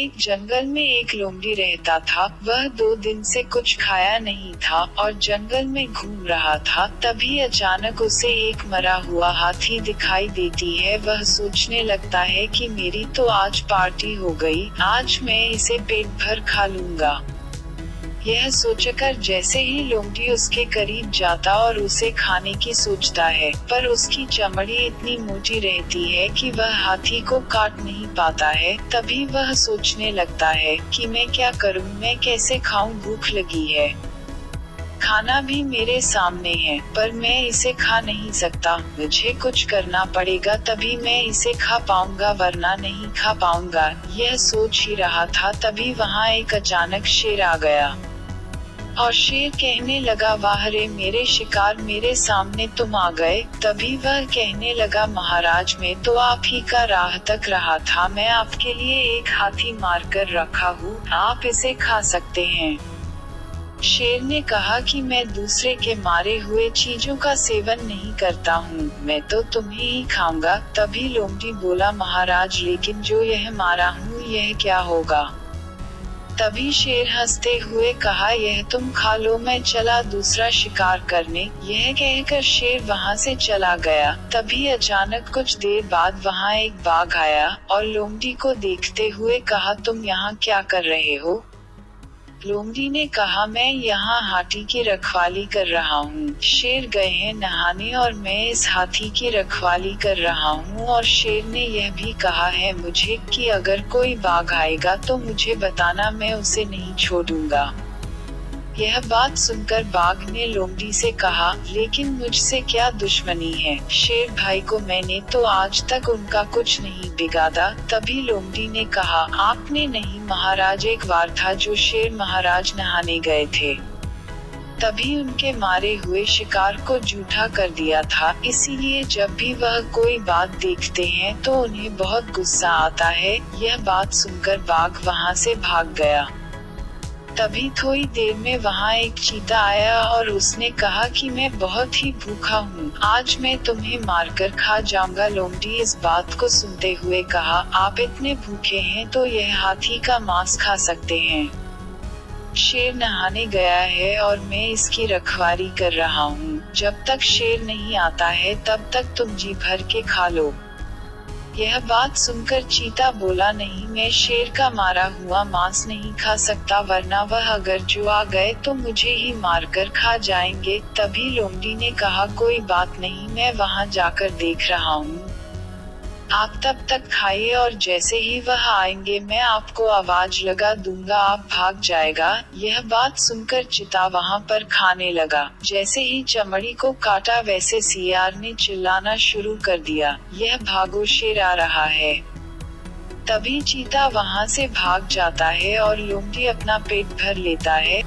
एक जंगल में एक लोमड़ी रहता था। वह 2 दिन से कुछ खाया नहीं था और जंगल में घूम रहा था। तभी अचानक उसे एक मरा हुआ हाथी दिखाई देती है। वह सोचने लगता है कि मेरी तो आज पार्टी हो गई, आज मैं इसे पेट भर खा लूंगा। यह सोचकर जैसे ही लोमड़ी उसके करीब जाता और उसे खाने की सोचता है, पर उसकी चमड़ी इतनी मोटी रहती है कि वह हाथी को काट नहीं पाता है। तभी वह सोचने लगता है कि मैं क्या करूं, मैं कैसे खाऊं, भूख लगी है, खाना भी मेरे सामने है, पर मैं इसे खा नहीं सकता, मुझे कुछ करना पड़ेगा, तभी मैं इसे खा पाऊंगा, वरना नहीं खा पाऊंगा। यह सोच ही रहा था, तभी वहाँ एक अचानक शेर आ गया और शेर कहने लगा, वाह रे मेरे शिकार, मेरे सामने तुम आ गए। तभी वह कहने लगा, महाराज मैं तो आप ही का राह तक रहा था, मैं आपके लिए एक हाथी मार कर रखा हूँ, आप इसे खा सकते हैं। शेर ने कहा कि मैं दूसरे के मारे हुए चीजों का सेवन नहीं करता हूँ, मैं तो तुम्हें ही खाऊंगा। तभी लोमड़ी बोला, महाराज लेकिन जो यह मारा हूँ यह क्या होगा। तभी शेर हंसते हुए कहा, यह तुम खा लो, मैं चला दूसरा शिकार करने। यह कहकर शेर वहाँ से चला गया। तभी अचानक कुछ देर बाद वहाँ एक बाघ आया और लोमड़ी को देखते हुए कहा, तुम यहाँ क्या कर रहे हो। लोमड़ी ने कहा, मैं यहाँ हाथी की रखवाली कर रहा हूँ, शेर गए हैं नहाने और मैं इस हाथी की रखवाली कर रहा हूँ। और शेर ने यह भी कहा है मुझे कि अगर कोई बाघ आएगा तो मुझे बताना, मैं उसे नहीं छोड़ूंगा। यह बात सुनकर बाघ ने लोमड़ी से कहा, लेकिन मुझसे क्या दुश्मनी है, शेर भाई को मैंने तो आज तक उनका कुछ नहीं बिगाड़ा। तभी लोमड़ी ने कहा, आपने नहीं महाराज, एक बार था जो शेर महाराज नहाने गए थे, तभी उनके मारे हुए शिकार को जूठा कर दिया था, इसीलिए जब भी वह कोई बात देखते हैं तो उन्हें बहुत गुस्सा आता है। यह बात सुनकर बाघ वहाँ से भाग गया। तभी थोड़ी देर में वहाँ एक चीता आया और उसने कहा कि मैं बहुत ही भूखा हूँ, आज मैं तुम्हें मारकर खा जाऊंगा। लोमड़ी इस बात को सुनते हुए कहा, आप इतने भूखे हैं तो यह हाथी का मांस खा सकते हैं। शेर नहाने गया है और मैं इसकी रखवाली कर रहा हूँ, जब तक शेर नहीं आता है तब तक तुम जी भर के खा लो। यह बात सुनकर चीता बोला, नहीं मैं शेर का मारा हुआ मांस नहीं खा सकता, वरना वह अगर जो आ गए तो मुझे ही मारकर खा जाएंगे। तभी लोमड़ी ने कहा, कोई बात नहीं, मैं वहां जाकर देख रहा हूँ, आप तब तक खाइए और जैसे ही वह आएंगे मैं आपको आवाज लगा दूंगा, आप भाग जाएगा। यह बात सुनकर चीता वहां पर खाने लगा। जैसे ही चमड़ी को काटा वैसे सियार ने चिल्लाना शुरू कर दिया, यह भागो शेर आ रहा है। तभी चीता वहां से भाग जाता है और लोमड़ी अपना पेट भर लेता है।